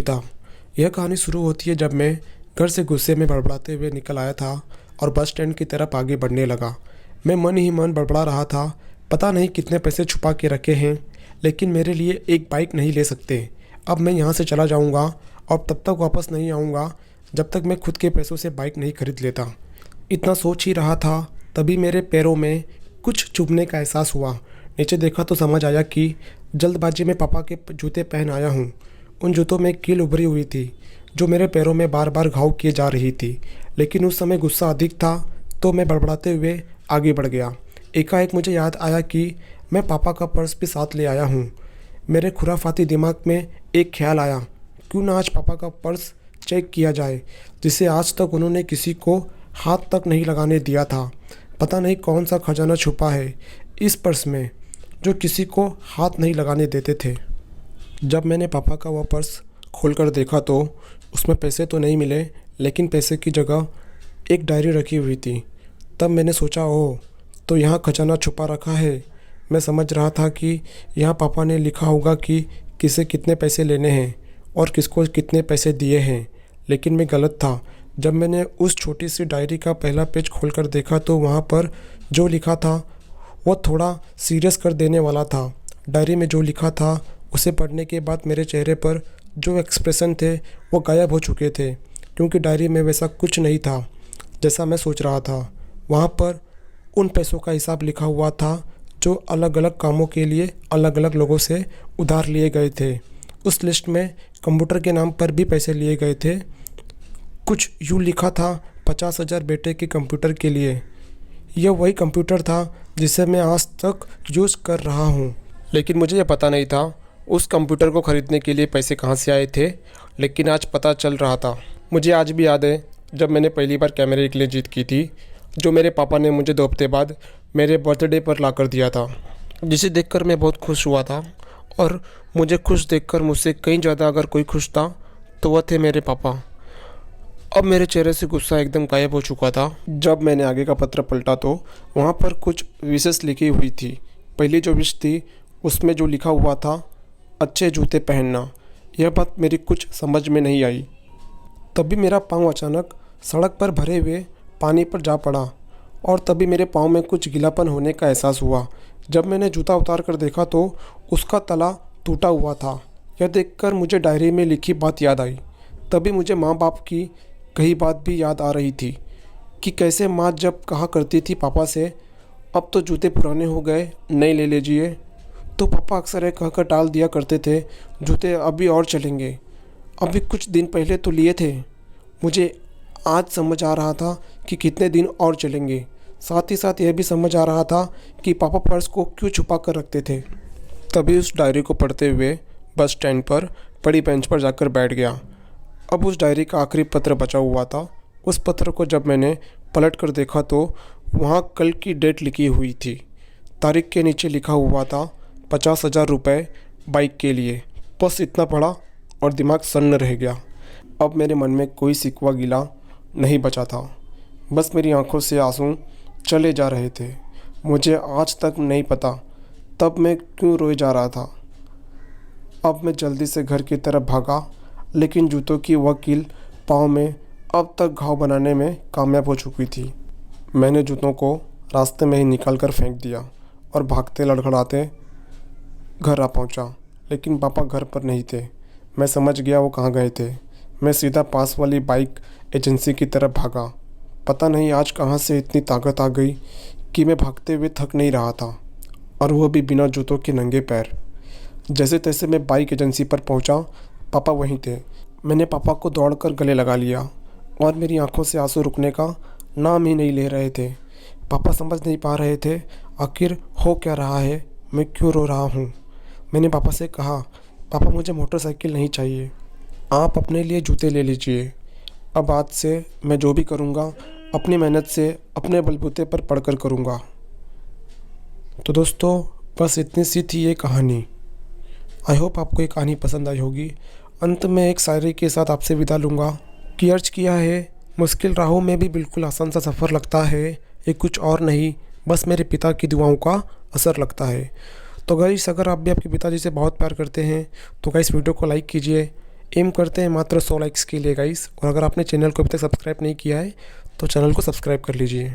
कविता। यह कहानी शुरू होती है जब मैं घर से गुस्से में बड़बड़ाते हुए निकल आया था और बस स्टैंड की तरफ आगे बढ़ने लगा। मैं मन ही मन बड़बड़ा रहा था, पता नहीं कितने पैसे छुपा के रखे हैं, लेकिन मेरे लिए एक बाइक नहीं ले सकते। अब मैं यहाँ से चला जाऊँगा और तब तक वापस नहीं आऊँगा जब तक मैं खुद के पैसों से बाइक नहीं खरीद लेता। इतना सोच ही रहा था, तभी मेरे पैरों में कुछ चुभने का एहसास हुआ। नीचे देखा तो समझ आया कि जल्दबाजी में पापा के जूते पहन आया हूँ। उन जूतों में कील उभरी हुई थी जो मेरे पैरों में बार बार घाव किए जा रही थी, लेकिन उस समय गुस्सा अधिक था तो मैं बड़बड़ाते हुए आगे बढ़ गया। एकाएक मुझे याद आया कि मैं पापा का पर्स भी साथ ले आया हूँ। मेरे खुराफाती दिमाग में एक ख्याल आया, क्यों ना आज पापा का पर्स चेक किया जाए, जिसे आज तक उन्होंने किसी को हाथ तक नहीं लगाने दिया था। पता नहीं कौन सा खजाना छुपा है इस पर्स में जो किसी को हाथ नहीं लगाने देते थे। जब मैंने पापा का वह पर्स खोलकर देखा तो उसमें पैसे तो नहीं मिले, लेकिन पैसे की जगह एक डायरी रखी हुई थी। तब मैंने सोचा, ओह, तो यहाँ खजाना छुपा रखा है। मैं समझ रहा था कि यहाँ पापा ने लिखा होगा कि किसे कितने पैसे लेने हैं और किसको कितने पैसे दिए हैं, लेकिन मैं गलत था। जब मैंने उस छोटी सी डायरी का पहला पेज खोलकर देखा तो वहाँ पर जो लिखा था वो थोड़ा सीरियस कर देने वाला था। डायरी में जो लिखा था उसे पढ़ने के बाद मेरे चेहरे पर जो एक्सप्रेशन थे वो गायब हो चुके थे, क्योंकि डायरी में वैसा कुछ नहीं था जैसा मैं सोच रहा था। वहाँ पर उन पैसों का हिसाब लिखा हुआ था जो अलग अलग कामों के लिए अलग अलग लोगों से उधार लिए गए थे। उस लिस्ट में कंप्यूटर के नाम पर भी पैसे लिए गए थे। कुछ यूँ लिखा था, 50,000 बेटे के कंप्यूटर के लिए। यह वही कंप्यूटर था जिसे मैं आज तक यूज़ कर रहा हूँ, लेकिन मुझे यह पता नहीं था उस कंप्यूटर को ख़रीदने के लिए पैसे कहाँ से आए थे। लेकिन आज पता चल रहा था। मुझे आज भी याद है जब मैंने पहली बार कैमरे के लिए जीत की थी, जो मेरे पापा ने मुझे 2 हफ्ते बाद मेरे बर्थडे पर ला कर दिया था, जिसे देखकर मैं बहुत खुश हुआ था। और मुझे खुश देखकर मुझसे कहीं ज़्यादा अगर कोई खुश था तो वह थे मेरे पापा। अब मेरे चेहरे से गुस्सा एकदम गायब हो चुका था। जब मैंने आगे का पत्र पलटा तो वहाँ पर कुछ विशेष लिखी हुई थी। पहली जो विश थी उसमें जो लिखा हुआ था, अच्छे जूते पहनना। यह बात मेरी कुछ समझ में नहीं आई। तभी मेरा पाँव अचानक सड़क पर भरे हुए पानी पर जा पड़ा और तभी मेरे पाँव में कुछ गीलापन होने का एहसास हुआ। जब मैंने जूता उतार कर देखा तो उसका तला टूटा हुआ था। यह देखकर मुझे डायरी में लिखी बात याद आई। तभी मुझे माँ बाप की कही बात भी याद आ रही थी कि कैसे माँ जब कहा करती थी पापा से, अब तो जूते पुराने हो गए, नए ले लीजिए, तो पापा अक्सर यह कहकर टाल दिया करते थे, जूते अभी और चलेंगे, अभी कुछ दिन पहले तो लिए थे। मुझे आज समझ आ रहा था कि कितने दिन और चलेंगे। साथ ही साथ यह भी समझ आ रहा था कि पापा पर्स को क्यों छुपा कर रखते थे। तभी उस डायरी को पढ़ते हुए बस स्टैंड पर बड़ी बेंच पर जाकर बैठ गया। अब उस डायरी का आखिरी पत्र बचा हुआ था। उस पत्र को जब मैंने पलट कर देखा तो वहाँ कल की डेट लिखी हुई थी। तारीख के नीचे लिखा हुआ था 50,000 रुपये बाइक के लिए। बस इतना पढ़ा और दिमाग सन्न रह गया। अब मेरे मन में कोई सिकवा गिला नहीं बचा था, बस मेरी आंखों से आंसू चले जा रहे थे। मुझे आज तक नहीं पता तब मैं क्यों रोए जा रहा था। अब मैं जल्दी से घर की तरफ भागा, लेकिन जूतों की वह कील पाँव में अब तक घाव बनाने में कामयाब हो चुकी थी। मैंने जूतों को रास्ते में ही निकाल कर फेंक दिया और भागते लड़खड़ाते घर आ पहुंचा, लेकिन पापा घर पर नहीं थे। मैं समझ गया वो कहाँ गए थे। मैं सीधा पास वाली बाइक एजेंसी की तरफ भागा। पता नहीं आज कहाँ से इतनी ताकत आ गई कि मैं भागते हुए थक नहीं रहा था, और वह भी बिना जूतों के नंगे पैर। जैसे तैसे मैं बाइक एजेंसी पर पहुंचा। पापा वहीं थे। मैंने पापा को दौड़कर गले लगा लिया और मेरी आंखों से आंसू रुकने का नाम ही नहीं ले रहे थे। पापा समझ नहीं पा रहे थे आखिर हो क्या रहा है, मैं क्यों रो रहा हूँ। मैंने पापा से कहा, पापा मुझे मोटरसाइकिल नहीं चाहिए, आप अपने लिए जूते ले लीजिए। अब आज से मैं जो भी करूँगा अपनी मेहनत से अपने बलबूते पर पढ़कर करूँगा। तो दोस्तों, बस इतनी सी थी ये कहानी। आई होप आपको ये कहानी पसंद आई होगी। अंत में एक शायरी के साथ आपसे विदा लूँगा कि अर्ज किया है, मुश्किल राहों में भी बिल्कुल आसान सा सफ़र लगता है, ये कुछ और नहीं बस मेरे पिता की दुआओं का असर लगता है। तो गाइस, अगर आप भी आपके पिताजी से बहुत प्यार करते हैं तो गाइस वीडियो को लाइक कीजिए, एम करते हैं मात्र 100 लाइक्स के लिए गाइस। और अगर आपने चैनल को अभी तक सब्सक्राइब नहीं किया है तो चैनल को सब्सक्राइब कर लीजिए।